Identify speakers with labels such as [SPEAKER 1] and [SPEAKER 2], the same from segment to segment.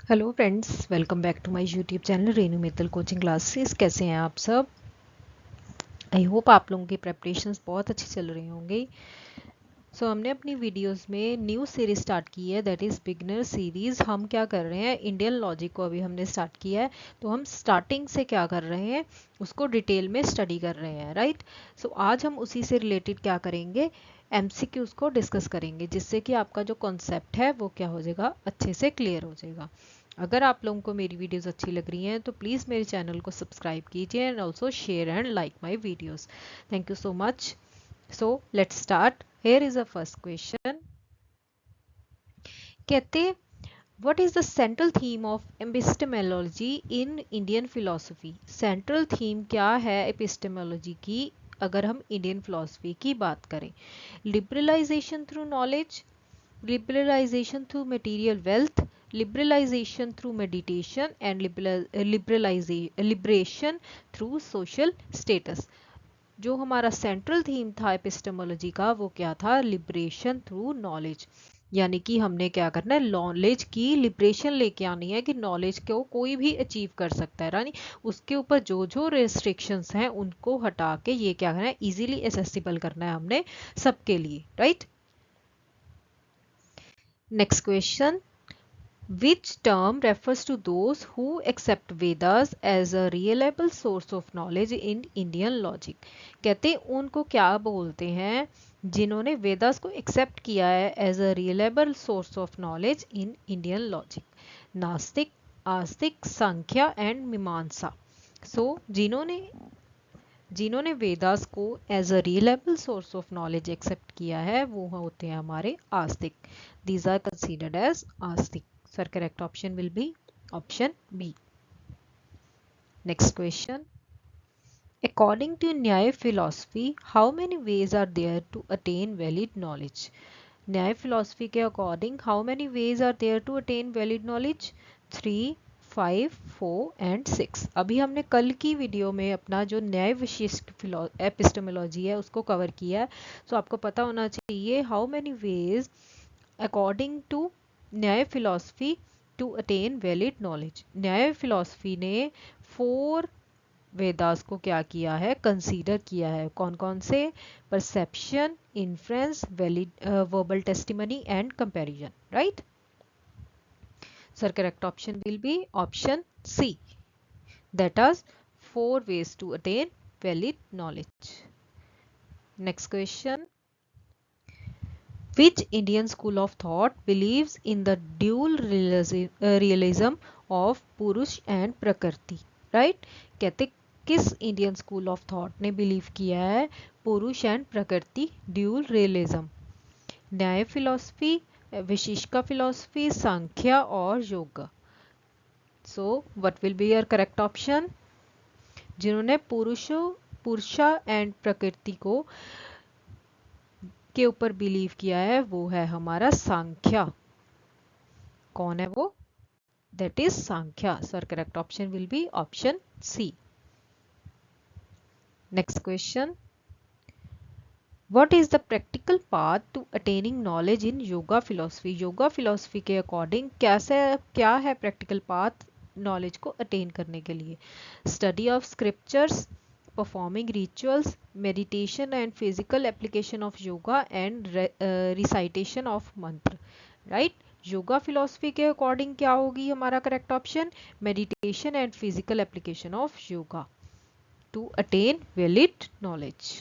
[SPEAKER 1] Hello friends, welcome back to my YouTube channel Renu Mittal coaching classes. कैसे हैं आप सब? आई होप आप लोगों की प्रेपरेशंस बहुत अच्छी चल रही होंगी। हमने अपनी वीडियोस में न्यू सीरीज स्टार्ट की है, दैट इज़ बिगनर सीरीज़। हम क्या कर रहे हैं, इंडियन लॉजिक को अभी हमने स्टार्ट किया है, तो हम स्टार्टिंग से क्या कर रहे हैं उसको डिटेल में स्टडी कर रहे हैं, राइट। आज हम उसी से रिलेटेड क्या करेंगे, एमसीक्यूज़ को डिस्कस करेंगे, जिससे कि आपका जो कॉन्सेप्ट है वो क्या हो जाएगा, अच्छे से क्लियर हो जाएगा। अगर आप लोगों को मेरी वीडियोस अच्छी लग रही हैं तो प्लीज़ मेरे चैनल को सब्सक्राइब कीजिए and also share and like my videos. Thank you so much. Let's start. Here is the first question. कहते what is the central theme of epistemology in Indian philosophy? Central theme क्या है epistemology की अगर हम Indian philosophy की बात करें? Liberalization through knowledge, liberalization through material wealth, liberalization through meditation and liberation through social status. जो हमारा सेंट्रल थीम था एपिस्टेमोलॉजी का वो क्या था, लिबरेशन थ्रू नॉलेज। यानी कि हमने क्या करना है, नॉलेज की लिबरेशन लेके आनी है कि नॉलेज को कोई भी अचीव कर सकता है, यानी उसके ऊपर जो जो रेस्ट्रिक्शंस हैं उनको हटा के ये क्या करना है, इजीली एक्सेसिबल करना है हमने सबके लिए, right. Next question, which term refers to those who accept Vedas as a reliable source of knowledge in Indian logic? कहते हैं उनको क्या बोलते हैं जिन्होंने वेदास को एक्सेप्ट किया है as a reliable source of knowledge in Indian logic? Nastik, astik, Sankhya and Mimamsa. जिन्होंने वेदास को as a reliable source of knowledge accept किया है वो होते हैं हमारे आस्तिक। These are considered as astik. Sir, correct option will be option B. Next question. According to Nyaya philosophy, how many ways are there to attain valid knowledge? Nyaya philosophy के according how many ways are there to attain valid knowledge? 3, 5, 4 and 6. अभी हमने कल की video में अपना जो न्याय विशिष्ट एपिस्टेमोलॉजी है उसको कवर किया है। आपको पता होना चाहिए how many ways according to Nyaya philosophy to attain valid knowledge. Nyaya philosophy ने 4 वेदास को क्या किया है, कंसीडर किया है। कौन कौन से? Perception, inference, valid verbal testimony and comparison, right. Sir, correct option will be option C, that is 4 ways to attain valid knowledge. Next question. Which Indian school of thought believes in the dual realism of पुरुष and प्रकृति, right? कहते किस Indian school of thought ने believe किया है पुरुष and प्रकृति dual realism? न्याय फिलॉसफी, विशिष्टा फिलॉसफी, सांख्य और योग। What will be your correct option? जिन्होंने पुरुष एंड प्रकृति को के ऊपर बिलीव किया है वो है हमारा सांख्य। कौन है वो? That is Sankhya. Sir, correct option will be option C. Next question, what is the practical path to attaining knowledge in Yoga philosophy? Yoga philosophy के अकॉर्डिंग क्या है प्रैक्टिकल पाथ नॉलेज को अटेन करने के लिए? Study of scriptures, performing rituals, meditation and physical application of yoga and recitation of mantra, right? Yoga philosophy के according क्या होगी हमारा correct option? Meditation and physical application of yoga to attain valid knowledge.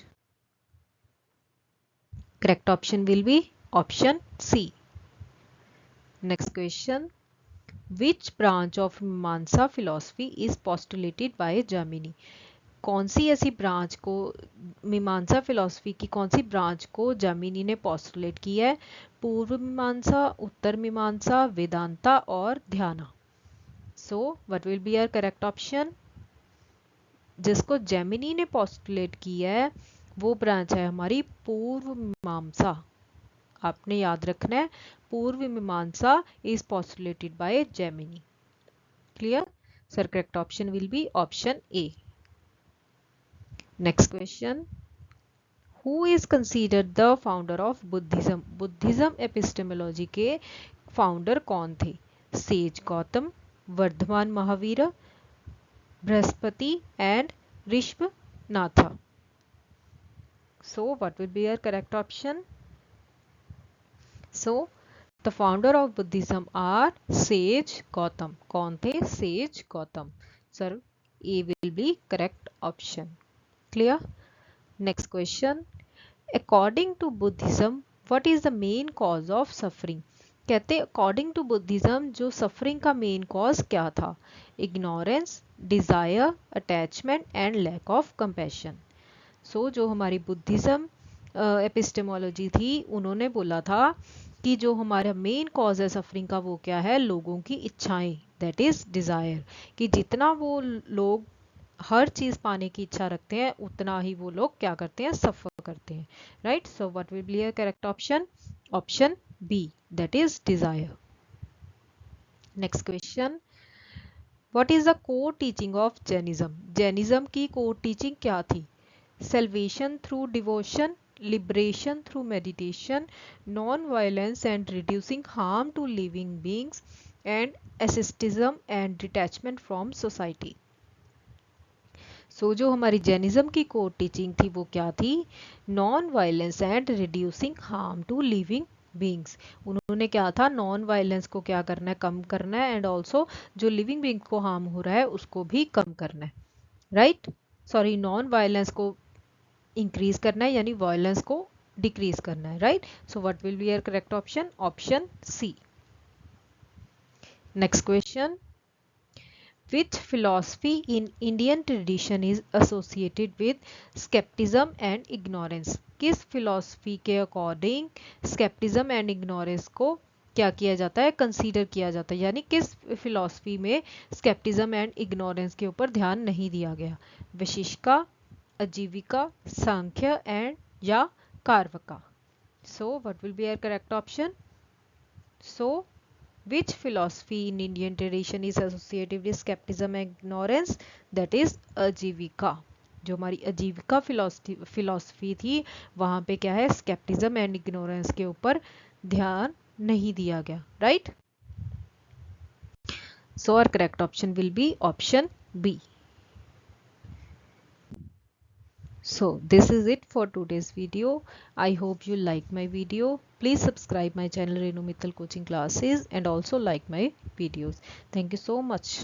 [SPEAKER 1] Correct option will be option C. Next question, which branch of Mimamsa philosophy is postulated by Jaimini? कौन सी ऐसी branch को, मीमांसा philosophy की कौन सी ब्रांच को जैमिनी ने पोस्टुलेट किया है? पूर्व मीमांसा, उत्तर मीमांसा, वेदांता और ध्याना। What will be your correct option? जिसको जैमिनी ने पोस्टुलेट किया है वो ब्रांच है हमारी पूर्व मीमांसा। आपने याद रखना है, Purva Mimamsa is postulated by Jaimini. Clear? Sir, correct option will be option A. Next question, who is considered the founder of Buddhism? Buddhism epistemology के फाउंडर कौन थे? Sage Gautam, Vardhaman Mahavira, Brihaspati and Rishvanatha. So what will be your correct option? So the founder of Buddhism are Sage Gautam. कौन थे? Sage Gautam. Sir, A will be correct option. Clear? Next question. According to Buddhism, what is the main cause of suffering? कहते हैं according to Buddhism जो suffering का main cause क्या था? Ignorance, desire, attachment and lack of compassion. So जो हमारी Buddhism epistemology थी उन्होंने बोला था कि जो हमारा मेन कॉज है सफरिंग का वो क्या है? लोगों की इच्छाएं, दैट इज डिजायर. कि जितना वो लोग हर चीज पाने की इच्छा रखते हैं उतना ही वो लोग क्या करते हैं? सफर करते हैं. Right. So what will be the correct option? Option B, that is desire. Next question. What is the core teaching of Jainism? Jainism की कोर टीचिंग क्या थी? Salvation through devotion, liberation through meditation, non-violence and reducing harm to living beings, and asceticism and detachment from society. So जो हमारी Jainism की core teaching थी वो क्या थी? Non violence and reducing harm to living beings. उन्होंने क्या था? नॉन वायलेंस को क्या करना है? कम करना है. एंड ऑल्सो जो लिविंग बींग को हार्म हो रहा है उसको भी कम करना है. राइट. सॉरी, नॉन वायलेंस को इंक्रीज करना है यानी वायलेंस को डिक्रीज करना है. Right. So what will be your correct option? Option C. Next question. Which philosophy in Indian tradition is associated with skepticism and ignorance? किस philosophy के according skepticism and ignorance को क्या किया जाता है? कंसीडर किया जाता है. यानी किस philosophy में skepticism and ignorance के ऊपर ध्यान नहीं दिया गया? वशिष्ठिका, आजीविका, सांख्य एंड या Carvaka. So what will be your correct option? So which philosophy in Indian tradition is associated with skepticism and ignorance? That is आजीविका. जो हमारी आजीविका फिलॉसफी थी वहां पे क्या है? स्केप्टिज्म एंड इग्नोरेंस के ऊपर ध्यान नहीं दिया गया. Right. So our correct option will be option B. So this is it for today's video. I hope you like my video. Please subscribe my channel Renu Mittal Coaching Classes and also like my videos. Thank you so much.